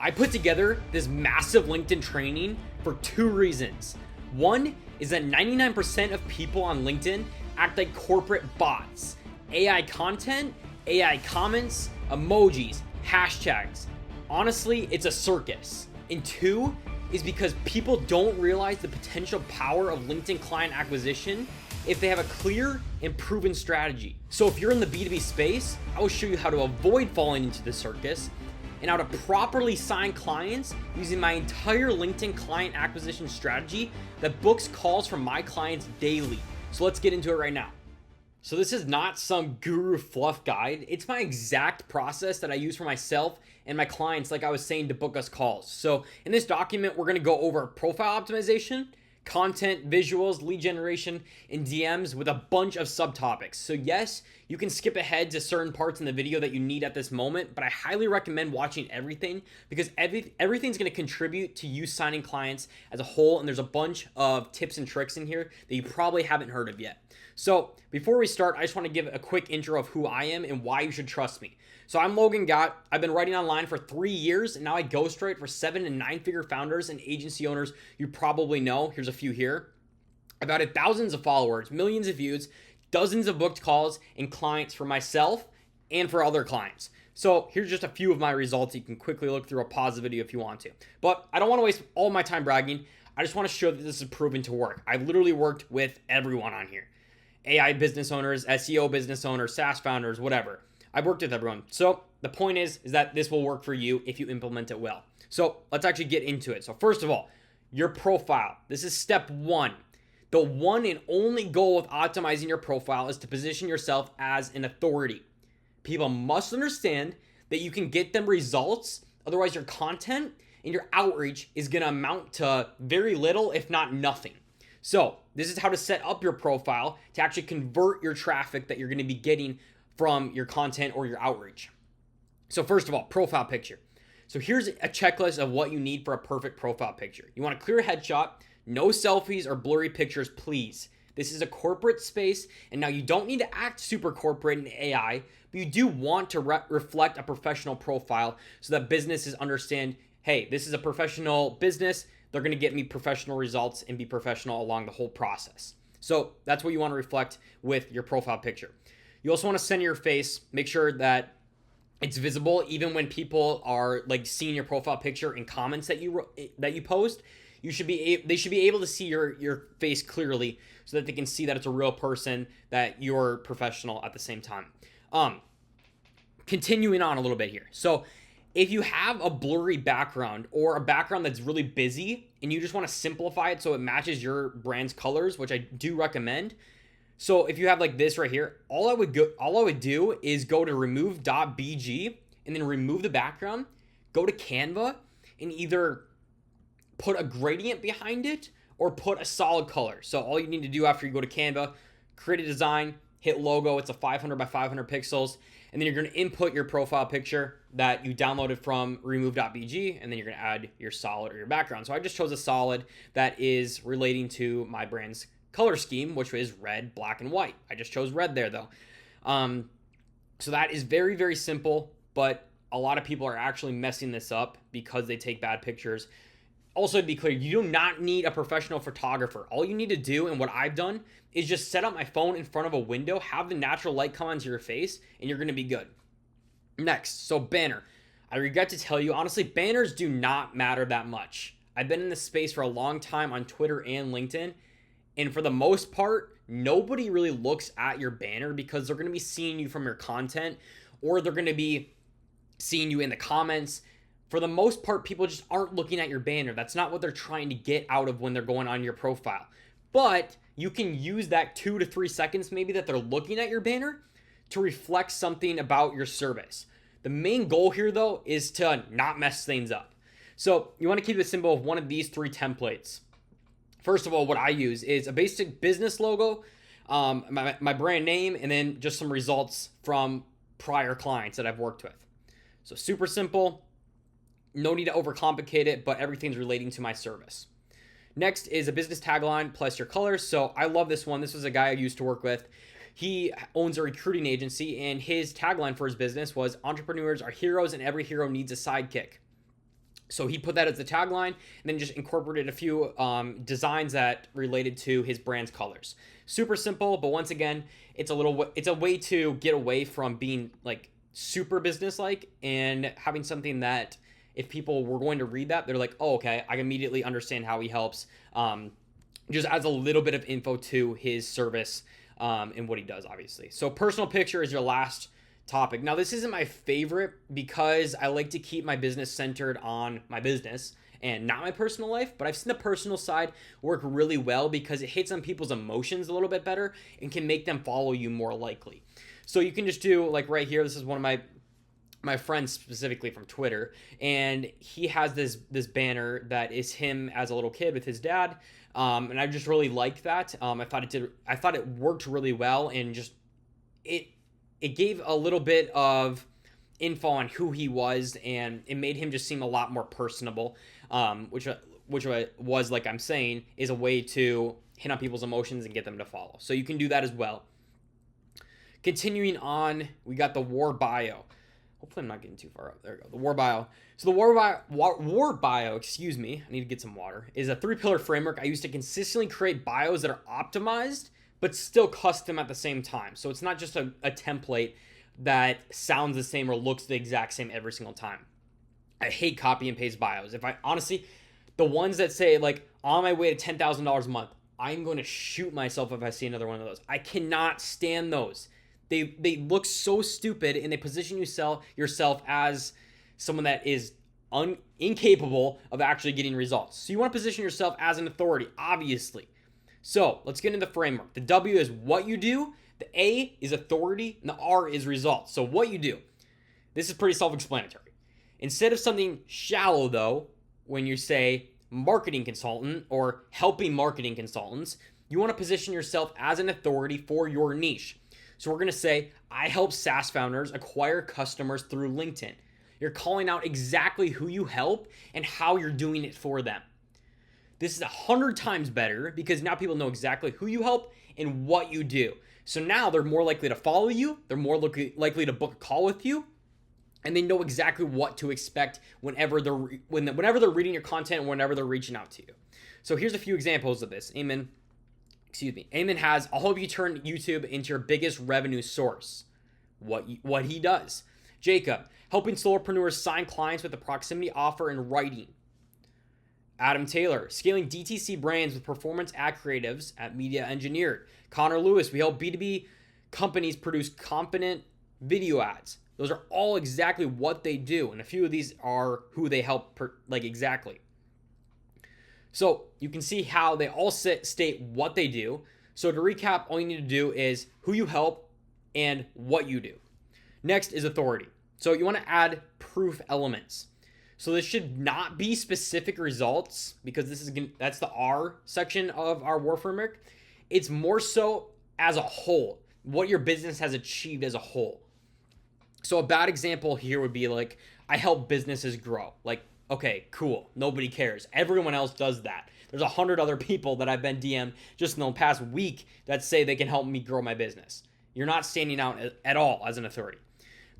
I put together this massive LinkedIn training for two reasons. One is that 99% of people on LinkedIn act like corporate bots. AI content, AI comments, emojis, hashtags. Honestly, it's a circus. And two is because people don't realize the potential power of LinkedIn client acquisition if they have a clear and proven strategy. So if you're in the B2B space, I will show you how to avoid falling into the circus and how to properly sign clients using my entire LinkedIn client acquisition strategy that books calls from my clients daily. So let's get into it right now. So this is not some guru fluff guide. It's my exact process that I use for myself and my clients, like I was saying, to book us calls. So in this document, we're gonna go over profile optimization, content, visuals, lead generation, and DMs with a bunch of subtopics. So yes, you can skip ahead to certain parts in the video that you need at this moment, but I highly recommend watching everything because everything's going to contribute to you signing clients as a whole, and there's a bunch of tips and tricks in here that you probably haven't heard of yet. So before we start, I just want to give a quick intro of who I am and why you should trust me. So I'm Logan Gott. I've been writing online for 3 years, and now I ghostwrite for 7 and 9-figure founders and agency owners you probably know. Here's a few here. I've added thousands of followers, millions of views, dozens of booked calls and clients for myself and for other clients. So here's just a few of my results. You can quickly look through a pause the video if you want to. But I don't want to waste all my time bragging. I just want to show that this is proven to work. I've literally worked with everyone on here. AI business owners, SEO business owners, SaaS founders, whatever. I've worked with everyone. So the point is that this will work for you if you implement it well. So let's actually get into it. So first of all, your profile. This is step one. The one and only goal with optimizing your profile is to position yourself as an authority. People must understand that you can get them results. Otherwise, your content and your outreach is going to amount to very little, if not nothing. So this is how to set up your profile to actually convert your traffic that you're going to be getting from your content or your outreach. So first of all, profile picture. So here's a checklist of what you need for a perfect profile picture. You want a clear headshot, no selfies or blurry pictures, please. This is a corporate space, and now you don't need to act super corporate in AI, but you do want to reflect a professional profile so that businesses understand, hey, this is a professional business. They're going to get me professional results and be professional along the whole process. So that's what you want to reflect with your profile picture. You also want to center your face, make sure that it's visible even when people are like seeing your profile picture in comments that you post. They should be able to see your face clearly so that they can see that it's a real person, that you're professional at the same time. Continuing on a little bit here. So if you have a blurry background or a background that's really busy and you just want to simplify it so it matches your brand's colors, which I do recommend. So if you have like this right here, all I would do is go to remove.bg and then remove the background, go to Canva and either put a gradient behind it or put a solid color. So all you need to do after you go to Canva, create a design, hit logo. It's a 500 by 500 pixels. And then you're going to input your profile picture that you downloaded from remove.bg. And then you're going to add your solid or your background. So I just chose a solid that is relating to my brand's color scheme, which is red, black, and white. I just chose red there though. So that is very, very simple, but a lot of people are actually messing this up because they take bad pictures. Also, to be clear, you do not need a professional photographer. All you need to do, and what I've done, is just set up my phone in front of a window, have the natural light come onto your face, and you're going to be good. Next, so banner. I regret to tell you, honestly, banners do not matter that much. I've been in this space for a long time on Twitter and LinkedIn, and for the most part, nobody really looks at your banner because they're going to be seeing you from your content, or they're going to be seeing you in the comments. For the most part, people just aren't looking at your banner. That's not what they're trying to get out of when they're going on your profile. But you can use that 2 to 3 seconds maybe that they're looking at your banner to reflect something about your service. The main goal here, though, is to not mess things up. So you want to keep it simple with one of these 3 templates. First of all, what I use is a basic business logo, my brand name, and then just some results from prior clients that I've worked with. So super simple. No need to overcomplicate it, but everything's relating to my service. Next is a business tagline plus your colors. So I love this one. This was a guy I used to work with. He owns a recruiting agency, and his tagline for his business was, "Entrepreneurs are heroes and every hero needs a sidekick." So he put that as the tagline and then just incorporated a few designs that related to his brand's colors. Super simple, but once again, it's a way to get away from being like super business-like and having something that if people were going to read that, they're like, oh, okay, I immediately understand how he helps. Just adds a little bit of info to his service and what he does, obviously. So personal picture is your last topic. Now, this isn't my favorite because I like to keep my business centered on my business and not my personal life, but I've seen the personal side work really well because it hits on people's emotions a little bit better and can make them follow you more likely. So you can just do like right here, this is one of my friends specifically from Twitter, and he has this banner that is him as a little kid with his dad, and I just really liked that. I thought it worked really well, and just it gave a little bit of info on who he was, and it made him just seem a lot more personable, which was, like I'm saying, is a way to hit on people's emotions and get them to follow. So you can do that as well. Continuing on, we got the War Bio. Hopefully I'm not getting too far up. There we go. The War Bio. So the War Bio, excuse me, I need to get some water, is a 3-pillar framework I use to consistently create bios that are optimized but still custom at the same time. So it's not just a template that sounds the same or looks the exact same every single time. I hate copy and paste bios. If I honestly, the ones that say like on my way to $10,000 a month, I'm going to shoot myself if I see another one of those. I cannot stand those. They look so stupid, and they position yourself as someone that is incapable of actually getting results. So you want to position yourself as an authority, obviously. So let's get into the framework. The W is what you do, the A is authority, and the R is results. So what you do. This is pretty self-explanatory. Instead of something shallow, though, when you say marketing consultant or helping marketing consultants, you want to position yourself as an authority for your niche. So we're going to say, I help SaaS founders acquire customers through LinkedIn. You're calling out exactly who you help and how you're doing it for them. This is 100 times better because now people know exactly who you help and what you do. So now they're more likely to follow you. They're more likely to book a call with you. And they know exactly what to expect whenever they're reading your content and whenever they're reaching out to you. So here's a few examples of this. Eamon has, I'll help you turn YouTube into your biggest revenue source. What he does. Jacob, helping solopreneurs sign clients with a proximity offer and writing. Adam Taylor, scaling DTC brands with performance ad creatives at Media Engineered. Connor Lewis, we help B2B companies produce competent video ads. Those are all exactly what they do, and a few of these are who they help exactly. So you can see how they all state what they do. So to recap, all you need to do is who you help and what you do. Next is authority. So you want to add proof elements. So this should not be specific results because that's the R section of our War framework. It's more so as a whole, what your business has achieved as a whole. So a bad example here would be like, I help businesses grow. Like, okay, cool. Nobody cares. Everyone else does that. There's 100 other people that I've been DM'd just in the past week that say they can help me grow my business. You're not standing out at all as an authority.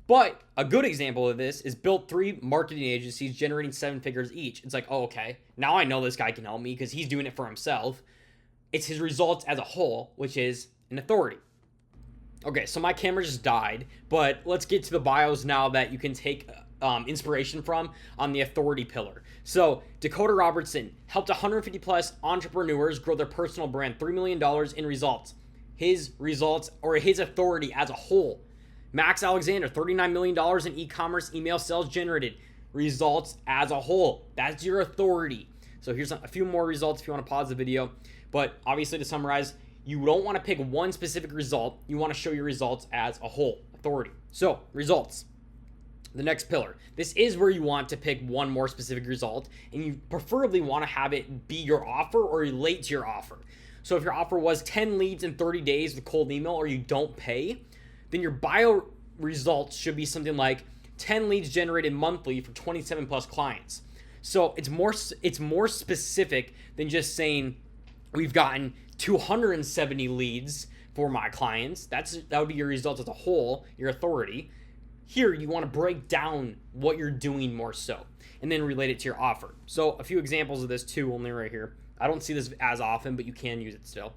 But a good example of this is built 3 marketing agencies generating 7 figures each. It's like, oh, okay, now I know this guy can help me because he's doing it for himself. It's his results as a whole, which is an authority. Okay, so my camera just died, but let's get to the bios now that you can take inspiration from on the authority pillar. So Dakota Robertson helped 150 plus entrepreneurs grow their personal brand, $3 million in results. His results, or his authority as a whole. Max Alexander, $39 million in e-commerce email sales generated. Results as a whole. That's your authority. So here's a few more results if you want to pause the video. But obviously, to summarize, you don't want to pick one specific result. You want to show your results as a whole. Authority. So, results. The next pillar. This is where you want to pick one more specific result, and you preferably want to have it be your offer or relate to your offer. So if your offer was 10 leads in 30 days with cold email, or you don't pay, then your bio results should be something like 10 leads generated monthly for 27 plus clients. So it's more specific than just saying we've gotten 270 leads for my clients. That would be your results as a whole, your authority. Here, you want to break down what you're doing more so, and then relate it to your offer. So a few examples of this too, only right here. I don't see this as often, but you can use it still.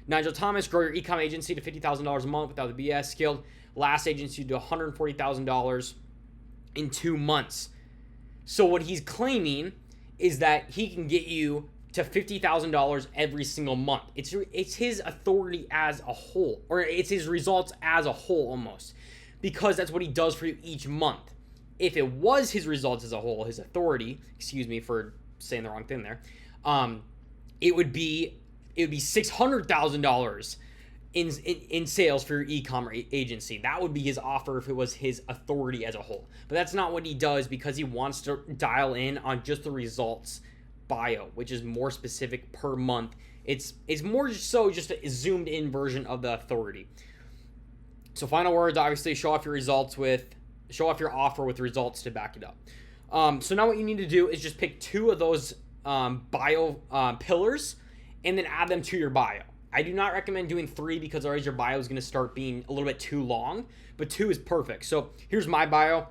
Nigel Thomas, grow your ecom agency to $50,000 a month without the BS. Skilled last agency to $140,000 in 2 months. So what he's claiming is that he can get you to $50,000 every single month. It's his authority as a whole, or it's his results as a whole almost, because that's what he does for you each month. If it was his results as a whole, his authority, excuse me for saying the wrong thing there, it would be $600,000 in sales for your e-commerce agency. That would be his offer if it was his authority as a whole. But that's not what he does, because he wants to dial in on just the results bio, which is more specific per month. It's more so just a zoomed in version of the authority. So final words, obviously show off your offer with results to back it up. So now what you need to do is just pick 2 of those bio pillars and then add them to your bio. I do not recommend doing 3 because otherwise your bio is going to start being a little bit too long, but 2 is perfect. So here's my bio: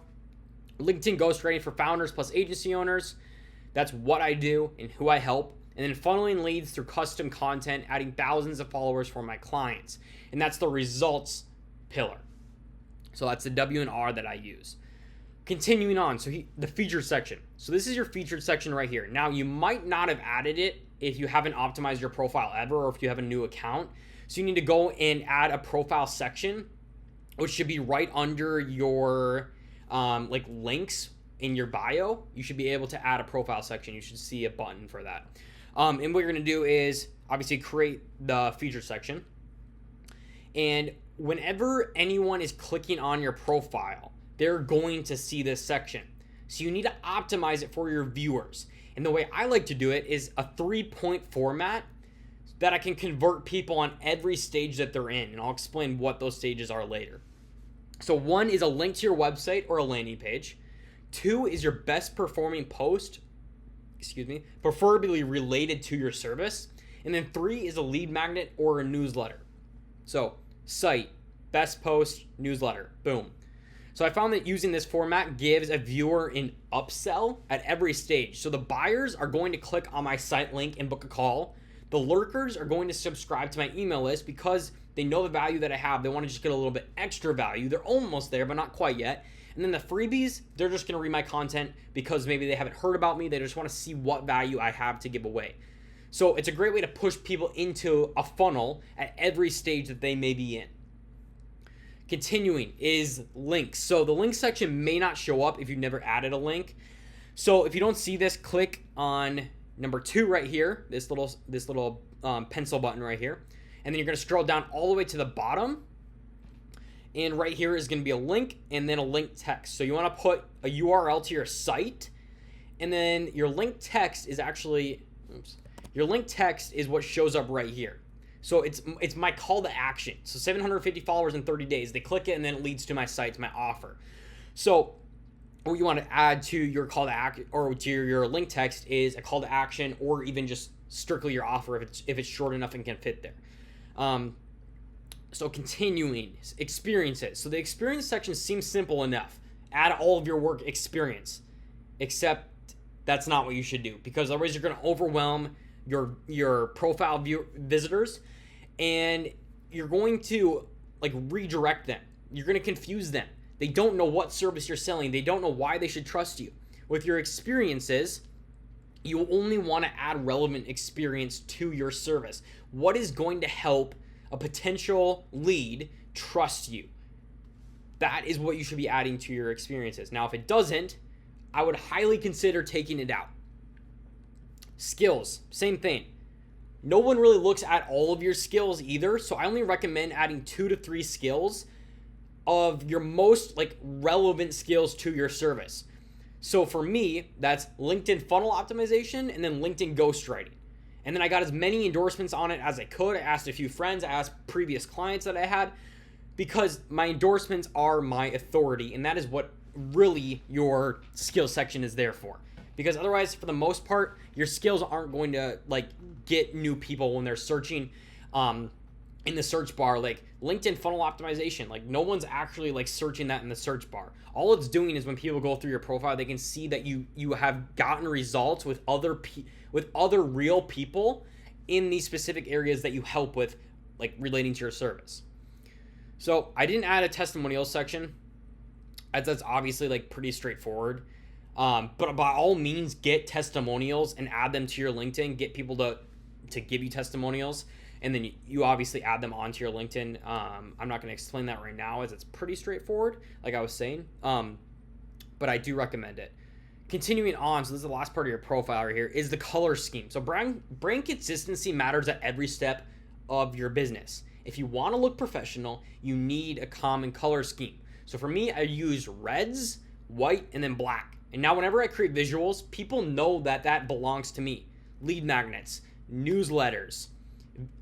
LinkedIn ghostwriting for founders plus agency owners. That's what I do and who I help. And then funneling leads through custom content, adding thousands of followers for my clients. And that's the results pillar. So that's the W and R that I use. Continuing on, so the featured section. So this is your featured section right here. Now, you might not have added it if you haven't optimized your profile ever, or if you have a new account. So you need to go and add a profile section, which should be right under your links in your bio. You should be able to add a profile section. You should see a button for that. And what you're going to do is obviously create the featured section. And whenever anyone is clicking on your profile, they're going to see this section. So you need to optimize it for your viewers. And the way I like to do it is a 3-point format that I can convert people on every stage that they're in. And I'll explain what those stages are later. So 1 is a link to your website or a landing page. 2 is your best performing post, preferably related to your service. And then 3 is a lead magnet or a newsletter. So site, best post, newsletter, boom. So I found that using this format gives a viewer an upsell at every stage. So the buyers are going to click on my site link and book a call. The lurkers are going to subscribe to my email list because they know the value that I have. They want to just get a little bit extra value. They're almost there, but not quite yet. And then the freebies, they're just going to read my content because maybe they haven't heard about me. They just want to see what value I have to give away. So it's a great way to push people into a funnel at every stage that they may be in. Continuing is links. So the link section may not show up if you've never added a link. So if you don't see this, click on number 2 right here, this little pencil button right here. And then you're going to scroll down all the way to the bottom. And right here is going to be a link and then a link text. So you want to put a URL to your site. And then your link text is actually, your link text is what shows up right here. So it's my call to action. So 750 followers in 30 days. They click it and then it leads to my site, to my offer. So what you want to add to your call to action or to your link text is a call to action, or even just strictly your offer if it's short enough and can fit there. So continuing, experiences. So the experience section seems simple enough. Add all of your work experience, except that's not what you should do, because otherwise you're going to overwhelm your profile visitors, and you're going to redirect them. You're going to confuse them. They don't know what service you're selling. They don't know why they should trust you. With your experiences, you only want to add relevant experience to your service. What is going to help a potential lead trust you? That is what you should be adding to your experiences. Now, if it doesn't, I would highly consider taking it out. Skills, same thing. No one really looks at all of your skills either, so I only recommend adding 2 to 3 skills of your most relevant skills to your service. So for me, that's LinkedIn funnel optimization and then LinkedIn ghostwriting. And then I got as many endorsements on it as I could. I asked a few friends, I asked previous clients that I had, because my endorsements are my authority, and that is what really your skills section is there for. Because otherwise, for the most part, your skills aren't going to get new people when they're searching in the search bar, like LinkedIn funnel optimization. Like no one's actually like searching that in the search bar. All it's doing is when people go through your profile, they can see that you have gotten results with other real people in these specific areas that you help with, like relating to your service. So I didn't add a testimonial section, as that's obviously like pretty straightforward. But by all means, get testimonials and add them to your LinkedIn. Get people to give you testimonials, and then you obviously add them onto your LinkedIn. I'm not going to explain that right now, as it's pretty straightforward, like I was saying. But I do recommend it. Continuing on, so this is the last part of your profile right here, is the color scheme. So brand consistency matters at every step of your business. If you want to look professional, you need a common color scheme. So for me, I use reds, white, and then black. And now whenever I create visuals, people know that belongs to me. Lead magnets, newsletters,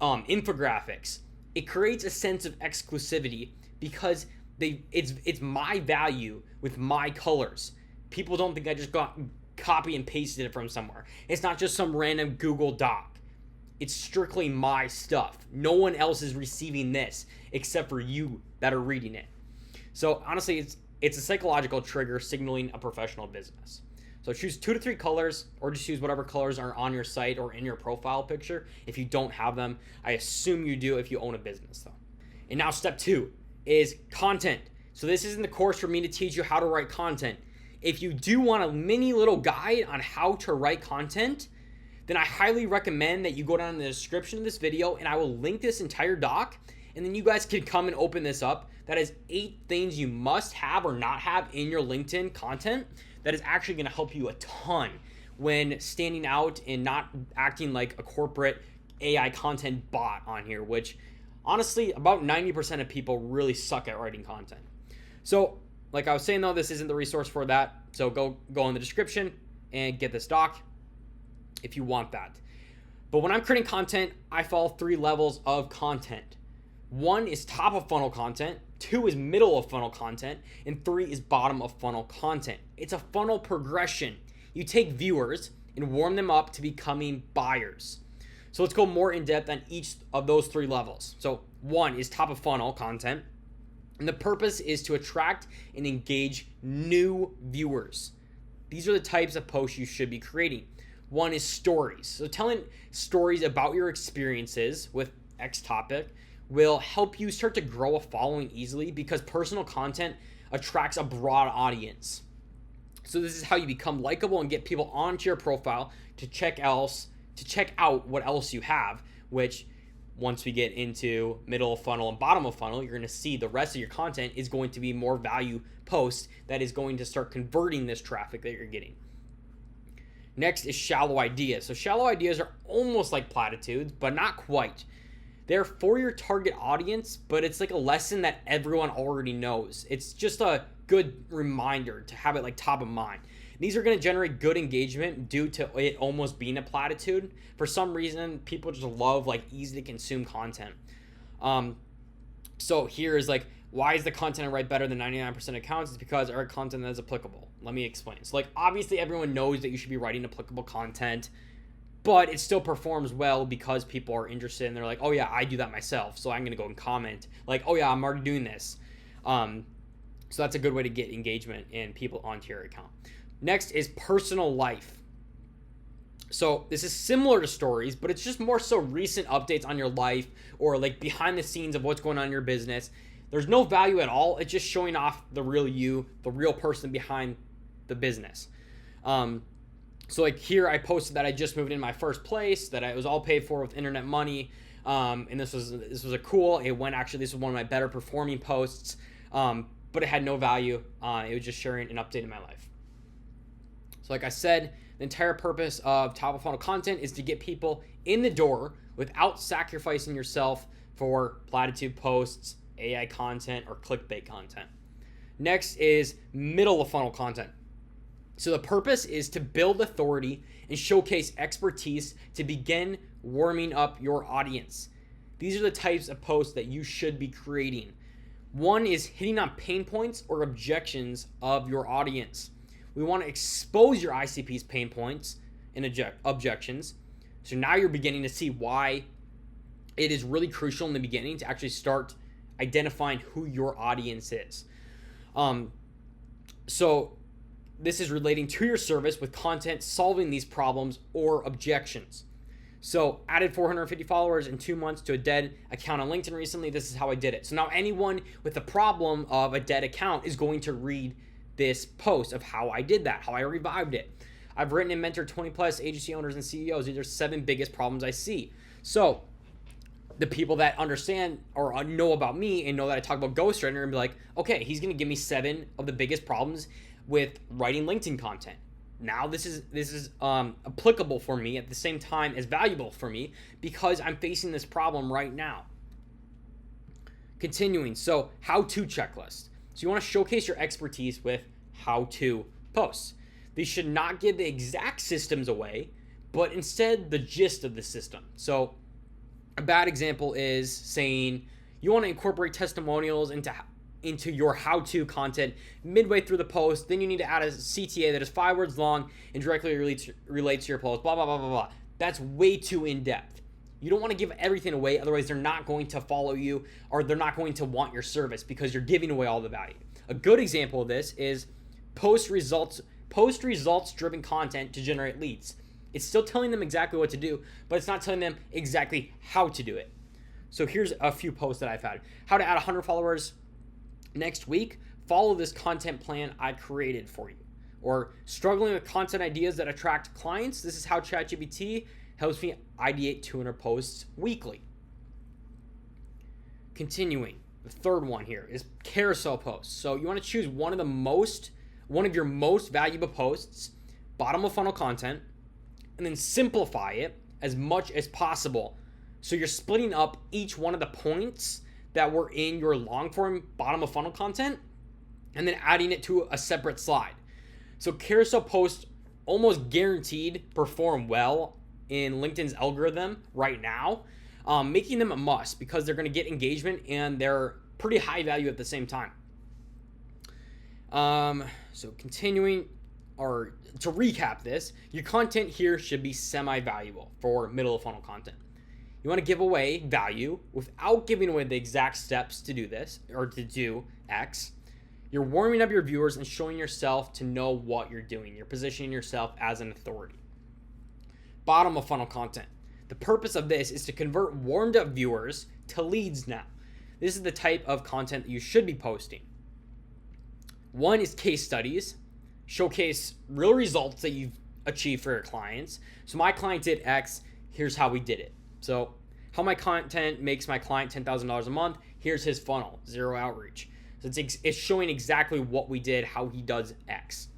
infographics. It creates a sense of exclusivity because it's my value with my colors. People don't think I just got copy and pasted it from somewhere. It's not just some random Google Doc. It's strictly my stuff. No one else is receiving this except for you that are reading it. So honestly, it's a psychological trigger signaling a professional business. So choose 2 to 3 colors, or just use whatever colors are on your site or in your profile picture. If you don't have them, I assume you do if you own a business though. And now step 2 is content. So this isn't the course for me to teach you how to write content. If you do want a mini little guide on how to write content, then I highly recommend that you go down in the description of this video and I will link this entire doc, and then you guys can come and open this up. That is 8 things you must have or not have in your LinkedIn content that is actually going to help you a ton when standing out and not acting like a corporate AI content bot on here, which honestly, about 90% of people really suck at writing content. So like I was saying though, this isn't the resource for that. So go in the description and get this doc if you want that. But when I'm creating content, I follow 3 levels of content. 1 is top of funnel content, 2 is middle of funnel content, and 3 is bottom of funnel content. It's a funnel progression. You take viewers and warm them up to becoming buyers. So let's go more in depth on each of those 3 levels. So 1 is top of funnel content, and the purpose is to attract and engage new viewers. These are the types of posts you should be creating. 1 is stories. So telling stories about your experiences with X topic will help you start to grow a following easily, because personal content attracts a broad audience. So this is how you become likable and get people onto your profile to check out what else you have, which once we get into middle of funnel and bottom of funnel, you're going to see the rest of your content is going to be more value posts that is going to start converting this traffic that you're getting. Next is shallow ideas. So shallow ideas are almost like platitudes, but not quite. They're for your target audience, but it's like a lesson that everyone already knows. It's just a good reminder to have it like top of mind. These are going to generate good engagement due to it almost being a platitude. For some reason, people just love like easy to consume content. So here is like, why is the content I write better than 99% of accounts? It's because I write content that is applicable. Let me explain. So like, obviously everyone knows that you should be writing applicable content, but it still performs well because people are interested and they're like, oh yeah, I do that myself. So I'm going to go and comment like, oh yeah, I'm already doing this. So that's a good way to get engagement and people onto your account. Next is personal life. So this is similar to stories, but it's just more so recent updates on your life or like behind the scenes of what's going on in your business. There's no value at all. It's just showing off the real you, the real person behind the business. So like here I posted that I just moved in my first place, that it was all paid for with internet money. And this was a cool, this was one of my better performing posts. But it had no value. It was just sharing an update in my life. So like I said, the entire purpose of top of funnel content is to get people in the door without sacrificing yourself for platitude posts, AI content, or clickbait content. Next is middle of funnel content. So the purpose is to build authority and showcase expertise to begin warming up your audience. These are the types of posts that you should be creating. 1 is hitting on pain points or objections of your audience. We want to expose your ICP's pain points and objections. So now you're beginning to see why it is really crucial in the beginning to actually start identifying who your audience is. So this is relating to your service with content solving these problems or objections. So added 450 followers in 2 months to a dead account on LinkedIn recently. This is how I did it. So now anyone with the problem of a dead account is going to read this post of how I did that, how I revived it. I've written and mentored 20 plus agency owners and CEOs. These are 7 biggest problems I see. So the people that understand or know about me and know that I talk about Ghostwriter and be like, okay, he's going to give me 7 of the biggest problems with writing LinkedIn content. Now this is applicable for me at the same time as valuable for me because I'm facing this problem right now. Continuing, so how-to checklist. So you want to showcase your expertise with how-to posts. These should not give the exact systems away, but instead the gist of the system. So a bad example is saying you want to incorporate testimonials into your how-to content midway through the post. Then you need to add a CTA that is 5 words long and directly relates to your post, blah, blah, blah, blah, blah. That's way too in-depth. You don't want to give everything away, otherwise they're not going to follow you or they're not going to want your service because you're giving away all the value. A good example of this is post results driven content to generate leads. It's still telling them exactly what to do, but it's not telling them exactly how to do it. So here's a few posts that I've had. How to add 100 followers next week. Follow this content plan I created for you. Or struggling with content ideas that attract clients. This is how ChatGPT helps me ideate 200 posts weekly. Continuing, the third one here is carousel posts. So you want to choose one of your most valuable posts, bottom of funnel content, and then simplify it as much as possible. So you're splitting up each one of the points that were in your long form bottom of funnel content and then adding it to a separate slide. So carousel posts almost guaranteed perform well in LinkedIn's algorithm right now, making them a must because they're going to get engagement and they're pretty high value at the same time. So continuing, or to recap this, your content here should be semi-valuable for middle of funnel content. You want to give away value without giving away the exact steps to do this or to do X. You're warming up your viewers and showing yourself to know what you're doing. You're positioning yourself as an authority. Bottom of funnel content. The purpose of this is to convert warmed up viewers to leads now. This is the type of content that you should be posting. One is case studies. Showcase real results that you've achieved for your clients. So my client did X. Here's how we did it. So how my content makes my client $10,000 a month. Here's his funnel, 0 outreach. So it's showing exactly what we did, how he does X.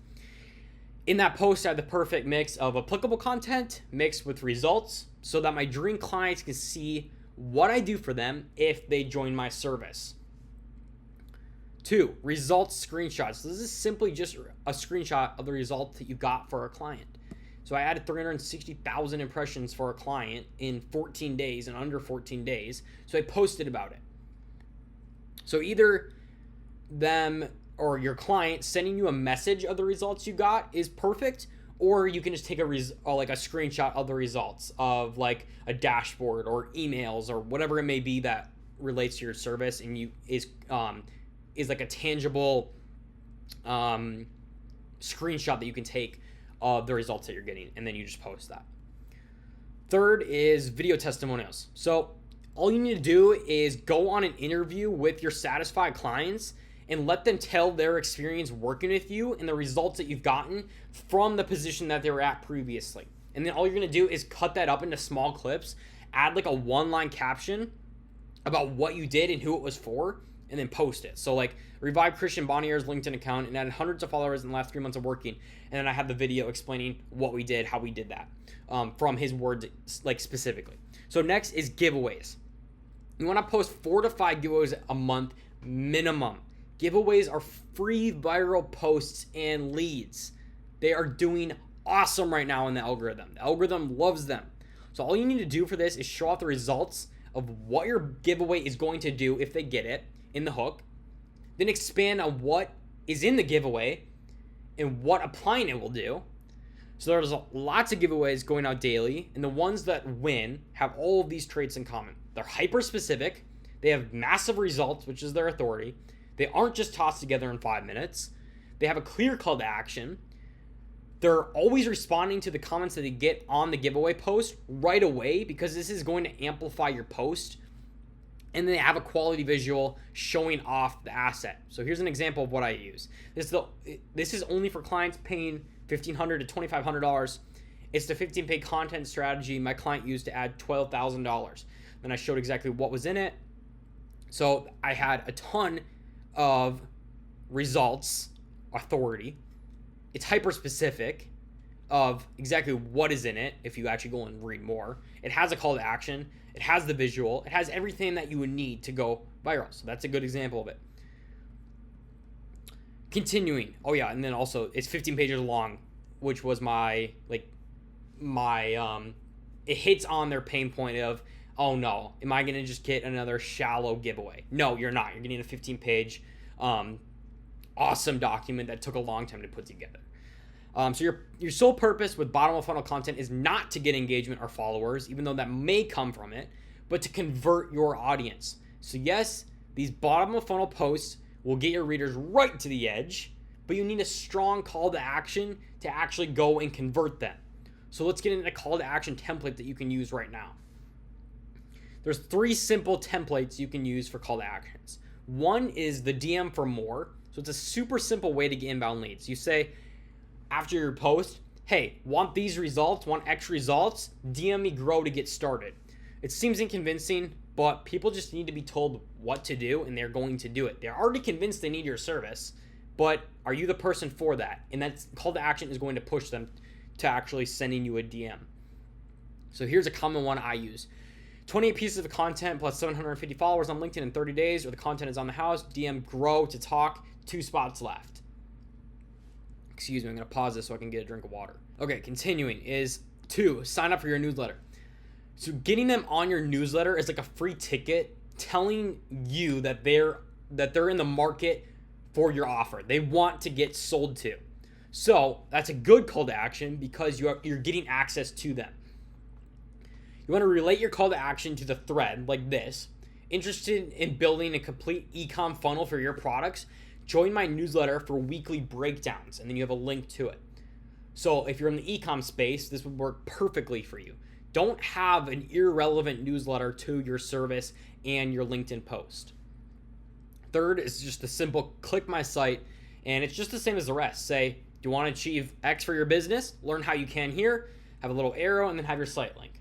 In that post, I have the perfect mix of applicable content mixed with results so that my dream clients can see what I do for them if they join my service. 2, results screenshots. So this is simply just a screenshot of the result that you got for a client. So I added 360,000 impressions for a client in 14 days and under 14 days. So I posted about it. So either them or your client sending you a message of the results you got is perfect, or you can just take a screenshot of the results of like a dashboard or emails or whatever it may be that relates to your service and is like a tangible screenshot that you can take of the results that you're getting, and then you just post that. Third is video testimonials. So all you need to do is go on an interview with your satisfied clients and let them tell their experience working with you and the results that you've gotten from the position that they were at previously. And then all you're going to do is cut that up into small clips, add like a 1-line caption about what you did and who it was for, and then post it. So like revive Christian Bonnier's LinkedIn account and added hundreds of followers in the last 3 months of working. And then I have the video explaining what we did, how we did that from his words, like specifically. So next is giveaways. You want to post 4 to 5 giveaways a month minimum. Giveaways are free viral posts and leads. They are doing awesome right now in the algorithm. The algorithm loves them. So all you need to do for this is show off the results of what your giveaway is going to do if they get it in the hook. Then expand on what is in the giveaway and what applying it will do. So there's lots of giveaways going out daily, and the ones that win have all of these traits in common. They're hyper specific, they have massive results, which is their authority. They aren't just tossed together in 5 minutes. They have a clear call to action. They're always responding to the comments that they get on the giveaway post right away, because this is going to amplify your post. And then they have a quality visual showing off the asset. So here's an example of what I use. This is only for clients paying $1,500 to $2,500. It's the 15 page content strategy my client used to add $12,000. Then I showed exactly what was in it. So I had a ton of results, authority. It's hyper specific of exactly what is in it if you actually go and read more. It has a call to action. It has the visual. It has everything that you would need to go viral. So that's a good example of it. Continuing. Oh yeah, and then also it's 15 pages long, which was my it hits on their pain point of, oh no, am I going to just get another shallow giveaway? No, you're not. You're getting a 15 page awesome document that took a long time to put together. So your sole purpose with bottom of funnel content is not to get engagement or followers, even though that may come from it, but to convert your audience. So yes, these bottom of funnel posts will get your readers right to the edge, but you need a strong call to action to actually go and convert them. So let's get into the call to action template that you can use right now. There's 3 simple templates you can use for call to actions. One is the DM for more. So it's a super simple way to get inbound leads. You say after your post, hey, want these results, want X results, DM me Grow to get started. It seems inconvincing, but people just need to be told what to do, and they're going to do it. They're already convinced they need your service, but are you the person for that? And that call to action is going to push them to actually sending you a DM. So here's a common one I use. 28 pieces of content plus 750 followers on LinkedIn in 30 days, or the content is on the house, DM Grow to talk, 2 spots left. Excuse me, I'm going to pause this so I can get a drink of water. Okay, continuing is 2, sign up for your newsletter. So getting them on your newsletter is like a free ticket telling you that they're in the market for your offer. They want to get sold to. So that's a good call to action because you're getting access to them. You want to relate your call to action to the thread like this. Interested in building a complete e-com funnel for your products? Join my newsletter for weekly breakdowns, and then you have a link to it. So if you're in the e-com space, this would work perfectly for you. Don't have an irrelevant newsletter to your service and your LinkedIn post. Third is just a simple click my site, and it's just the same as the rest. Say, do you want to achieve X for your business? Learn how you can here, have a little arrow, and then have your site link.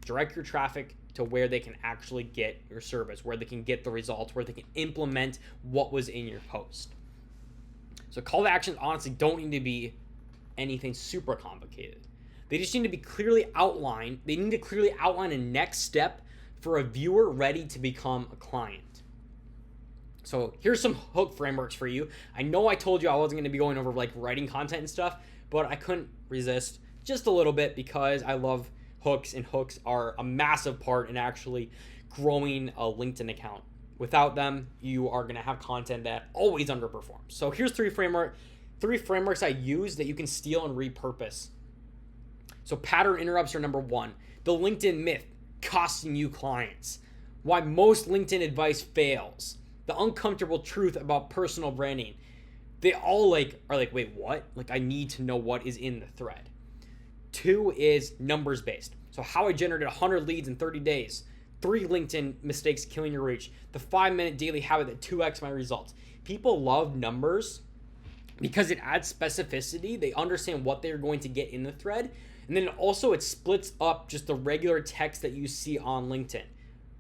Direct your traffic to where they can actually get your service, where they can get the results, where they can implement what was in your post. So call to actions honestly don't need to be anything super complicated. They just need to be clearly outlined. They need to clearly outline a next step for a viewer ready to become a client. So here's some hook frameworks for you. I know I told you I wasn't going to be going over like writing content and stuff, but I couldn't resist just a little bit because I love hooks, and hooks are a massive part in actually growing a LinkedIn account. Without them, you are going to have content that always underperforms. So here's 3 frameworks I use that you can steal and repurpose. So pattern interrupts are number 1. The LinkedIn myth, costing you clients. Why most LinkedIn advice fails. The uncomfortable truth about personal branding. They all are like, wait, what? Like, I need to know what is in the thread. 2 is numbers based. So how I generated 100 leads in 30 days. 3 LinkedIn mistakes killing your reach. The 5-minute daily habit that 2x my results. People love numbers because it adds specificity. They understand what they're going to get in the thread. And then also it splits up just the regular text that you see on LinkedIn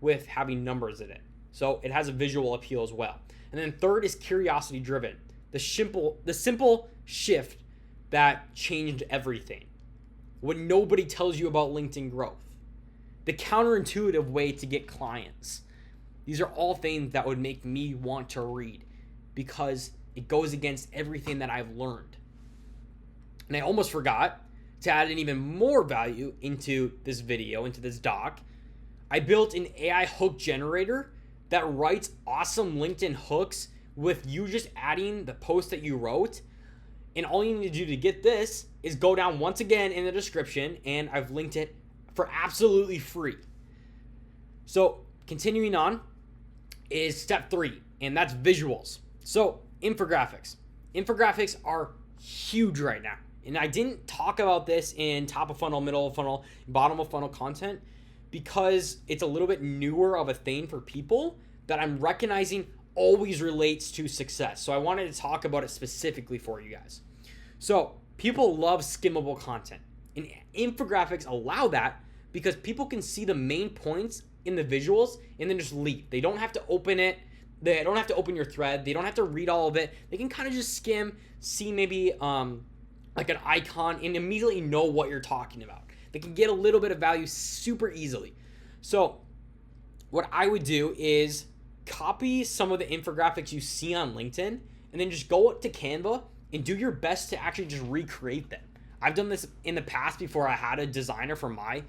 with having numbers in it. So it has a visual appeal as well. And then 3rd is curiosity driven. The simple shift that changed everything. What nobody tells you about LinkedIn growth. The counterintuitive way to get clients. These are all things that would make me want to read because it goes against everything that I've learned. And I almost forgot to add an even more value into this video, into this doc. I built an AI hook generator that writes awesome LinkedIn hooks with you just adding the post that you wrote. And all you need to do to get this is go down once again in the description, and I've linked it for absolutely free. So continuing on is step 3, and that's visuals. So infographics. Infographics are huge right now. And I didn't talk about this in top of funnel, middle of funnel, bottom of funnel content because it's a little bit newer of a thing for people that I'm recognizing always relates to success. So I wanted to talk about it specifically for you guys. So people love skimmable content, and infographics allow that because people can see the main points in the visuals and then just leave. They don't have to open it. They don't have to open your thread. They don't have to read all of it. They can kind of just skim, see maybe like an icon, and immediately know what you're talking about. They can get a little bit of value super easily. So what I would do is copy some of the infographics you see on LinkedIn and then just go to Canva and do your best to actually just recreate them. I've done this in the past before I had a designer for my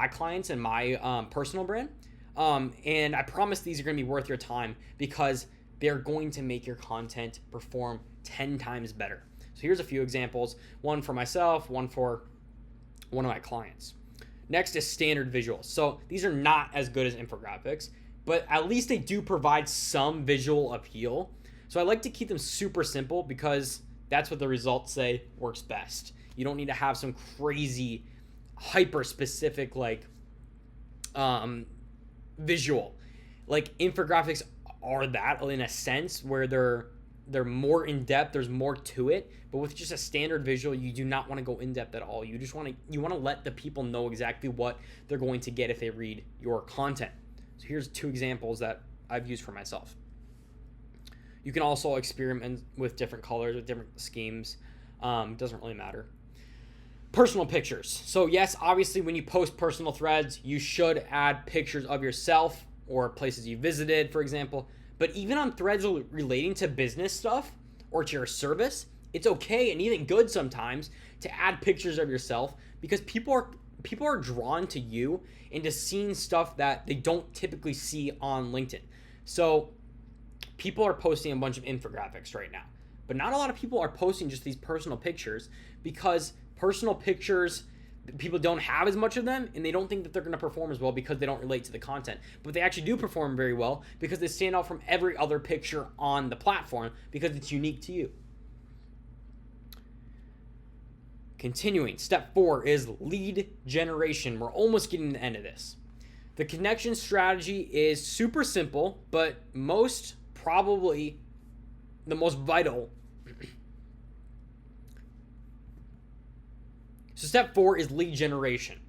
clients and my personal brand. And I promise these are going to be worth your time because they're going to make your content perform 10 times better. So here's a few examples, one for myself, one for one of my clients. Next is standard visuals. So these are not as good as infographics, but at least they do provide some visual appeal. So I like to keep them super simple because that's what the results say works best. You don't need to have some crazy hyper specific visual. Like infographics are that in a sense where they're more in depth, there's more to it, but with just a standard visual you do not want to go in depth at all. You just want to let the people know exactly what they're going to get if they read your content. So here's 2 examples that I've used for myself. You can also experiment with different colors, with different schemes. Doesn't really matter. Personal pictures. So yes, obviously when you post personal threads, you should add pictures of yourself or places you visited, for example. But even on threads relating to business stuff or to your service, it's okay and even good sometimes to add pictures of yourself because people are drawn to you and to seeing stuff that they don't typically see on LinkedIn. So people are posting a bunch of infographics right now, but not a lot of people are posting just these personal pictures because personal pictures, people don't have as much of them and they don't think that they're going to perform as well because they don't relate to the content. But they actually do perform very well because they stand out from every other picture on the platform because it's unique to you. Continuing, step 4 is lead generation. We're almost getting to the end of this. The connection strategy is super simple, but probably the most vital. So step 4 is lead generation.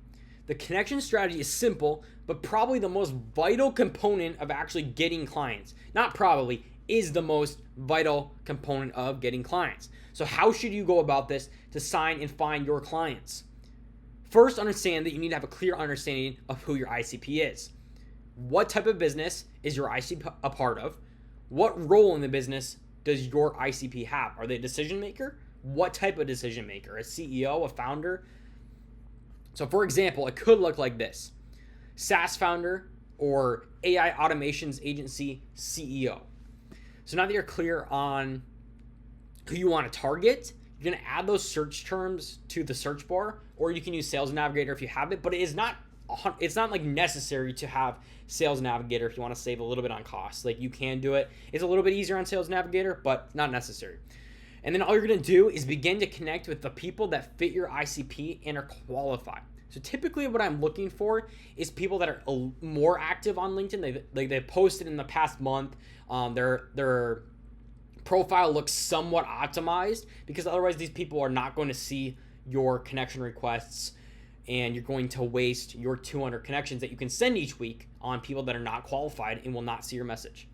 The connection strategy is simple, but probably the most vital component of actually getting clients. Not probably, is the most vital component of getting clients. So how should you go about this to sign and find your clients? First, understand that you need to have a clear understanding of who your ICP is. What type of business is your ICP a part of? What role in the business does your ICP have? Are they a decision maker? What type of decision maker? A CEO, a founder? So for example, it could look like this. SaaS founder or AI automations agency CEO. So now that you're clear on who you want to target, you're going to add those search terms to the search bar, or you can use Sales Navigator if you have it, but it's not like necessary to have Sales Navigator if you want to save a little bit on costs. Like you can do it. It's a little bit easier on Sales Navigator, but not necessary. And then all you're going to do is begin to connect with the people that fit your ICP and are qualified. So typically what I'm looking for is people that are more active on LinkedIn. They've posted in the past month. Their profile looks somewhat optimized because otherwise these people are not going to see your connection requests and you're going to waste your 200 connections that you can send each week on people that are not qualified and will not see your message.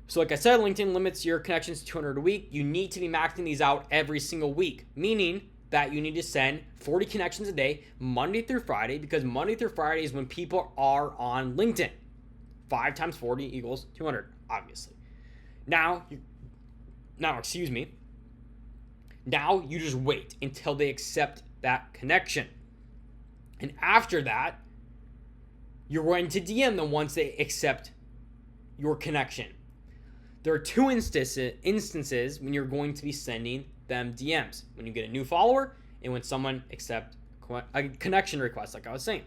So like I said, LinkedIn limits your connections to 200 a week. You need to be maxing these out every single week, meaning that you need to send 40 connections a day, Monday through Friday, because Monday through Friday is when people are on LinkedIn. 5 times 40 equals 200, obviously. Now you just wait until they accept that connection. And after that, you're going to DM them once they accept your connection. There are 2 instances when you're going to be sending them DMs when you get a new follower and when someone accepts a connection request, like I was saying.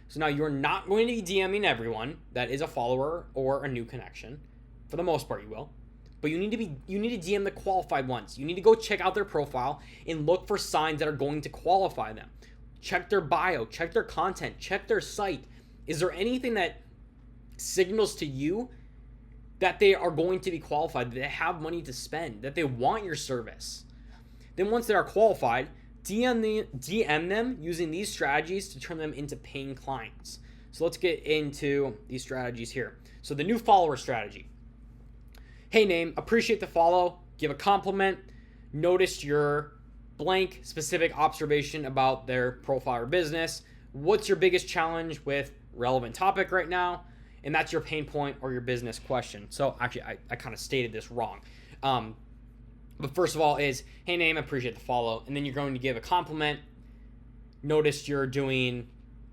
So now you're not going to be DMing everyone that is a follower or a new connection. For the most part, you will. But you need to DM the qualified ones. You need to go check out their profile and look for signs that are going to qualify them. Check their bio, check their content, check their site. Is there anything that signals to you that they are going to be qualified, that they have money to spend, that they want your service? Then once they are qualified, DM them using these strategies to turn them into paying clients. So let's get into these strategies here. So the new follower strategy. Hey name, appreciate the follow, give a compliment, noticed your blank specific observation about their profile or business. What's your biggest challenge with relevant topic right now? And that's your pain point or your business question. So actually, I kind of stated this wrong. But first of all is, hey name, appreciate the follow. And then you're going to give a compliment. Noticed you're doing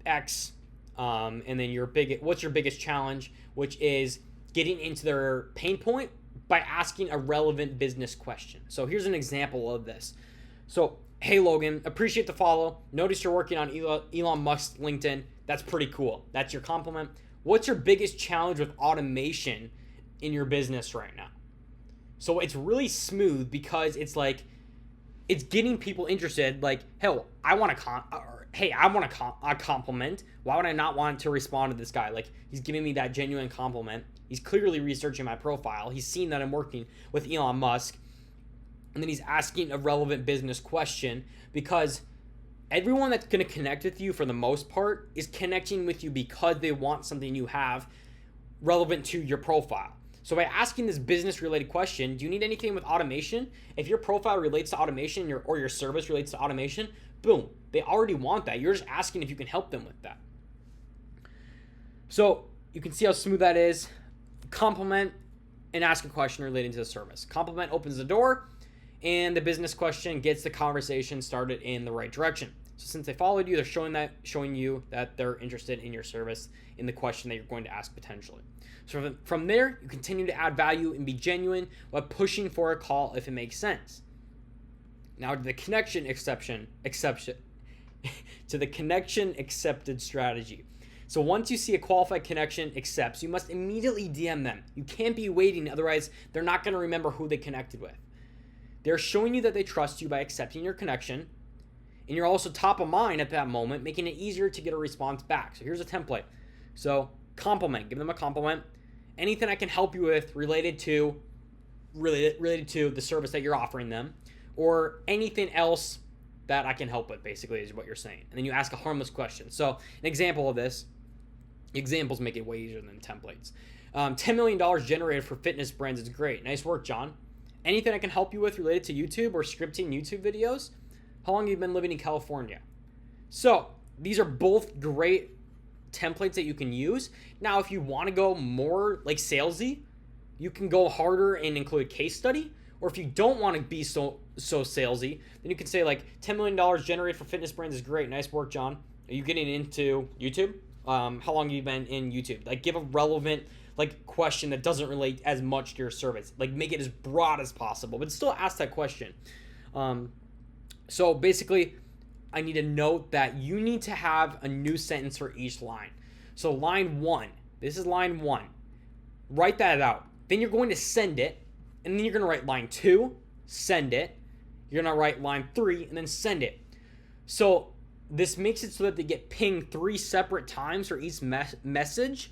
X. And then what's your biggest challenge, which is getting into their pain point by asking a relevant business question. So here's an example of this. So, hey Logan, appreciate the follow. Noticed you're working on Elon Musk's LinkedIn. That's pretty cool. That's your compliment. What's your biggest challenge with automation in your business right now? So it's really smooth because it's like, it's getting people interested. Like, hell, I want a compliment. Why would I not want to respond to this guy? Like, he's giving me that genuine compliment. He's clearly researching my profile. He's seen that I'm working with Elon Musk. And then he's asking a relevant business question, because everyone that's going to connect with you for the most part is connecting with you because they want something you have relevant to your profile. So by asking this business related question, do you need anything with automation? If your profile relates to automation or your service relates to automation, boom, they already want that. You're just asking if you can help them with that. So you can see how smooth that is. Compliment and ask a question relating to the service. Compliment opens the door, and the business question gets the conversation started in the right direction. So since they followed you, they're showing you that they're interested in your service, in the question that you're going to ask potentially. So from there, you continue to add value and be genuine while pushing for a call if it makes sense. Now to the connection exception to the connection accepted strategy. So once you see a qualified connection accepts, you must immediately DM them. You can't be waiting, otherwise they're not going to remember who they connected with. They're showing you that they trust you by accepting your connection, and you're also top of mind at that moment, making it easier to get a response back. So here's a template. So compliment, give them a compliment. Anything I can help you with related to the service that you're offering them, or anything else that I can help with, basically, is what you're saying. And then you ask a harmless question. So an example of this, examples make it way easier than templates. $10 million generated for fitness brands is great. Nice work, John. Anything I can help you with related to YouTube or scripting YouTube videos? How long have you been living in California? So these are both great templates that you can use. Now, if you want to go more like salesy, you can go harder and include a case study. Or if you don't want to be so salesy, then you can say like $10 million generated for fitness brands is great. Nice work, John. Are you getting into YouTube? How long have you been in YouTube? Like, give a relevant question that doesn't relate as much to your service. Like, make it as broad as possible, but still ask that question. So basically, I need to note that you need to have a new sentence for each line. So line 1, this is line 1. Write that out. Then you're going to send it, and then you're going to write line 2, send it. You're going to write line 3, and then send it. So this makes it so that they get pinged 3 separate times for each message.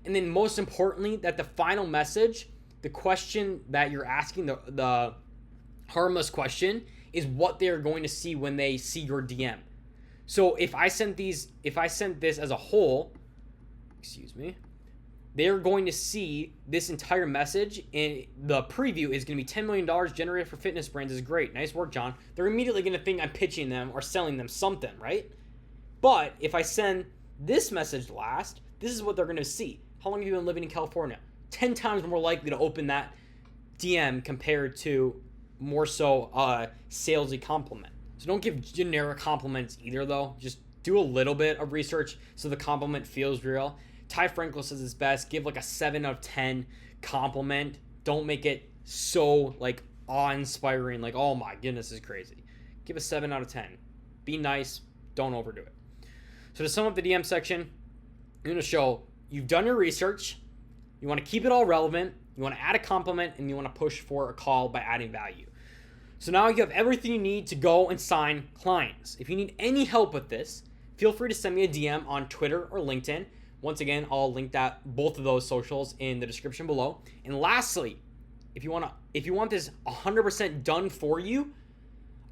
And then most importantly, that the final message, the question that you're asking, the harmless question, is what they're going to see when they see your DM. So if I sent this as a whole, they're going to see this entire message, and the preview is going to be $10 million generated for fitness brands is great. Nice work, John. They're immediately going to think I'm pitching them or selling them something, right? But if I send this message last, this is what they're going to see. How long have you been living in California? 10 times more likely to open that DM compared to more so salesy compliment. So don't give generic compliments either, though. Just do a little bit of research so the compliment feels real. Ty Frankel says it's best. Give like a 7 out of 10 compliment. Don't make it so awe-inspiring, like, oh my goodness, this is crazy. Give a 7 out of 10. Be nice, don't overdo it. So to sum up the DM section, I'm going to show you've done your research, you want to keep it all relevant, you want to add a compliment, and you want to push for a call by adding value. So now you have everything you need to go and sign clients. If you need any help with this, feel free to send me a DM on Twitter or LinkedIn. Once again, I'll link both of those socials in the description below. And lastly, if you want this 100% done for you,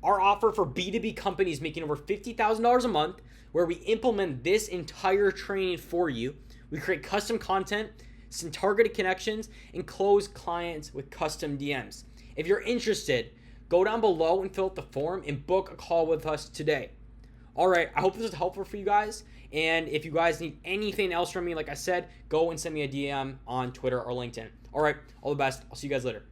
our offer for B2B companies making over $50,000 a month, where we implement this entire training for you. We create custom content, send targeted connections, and close clients with custom DMs. If you're interested, go down below and fill out the form and book a call with us today. All right, I hope this was helpful for you guys. And if you guys need anything else from me, like I said, go and send me a DM on Twitter or LinkedIn. All right, all the best. I'll see you guys later.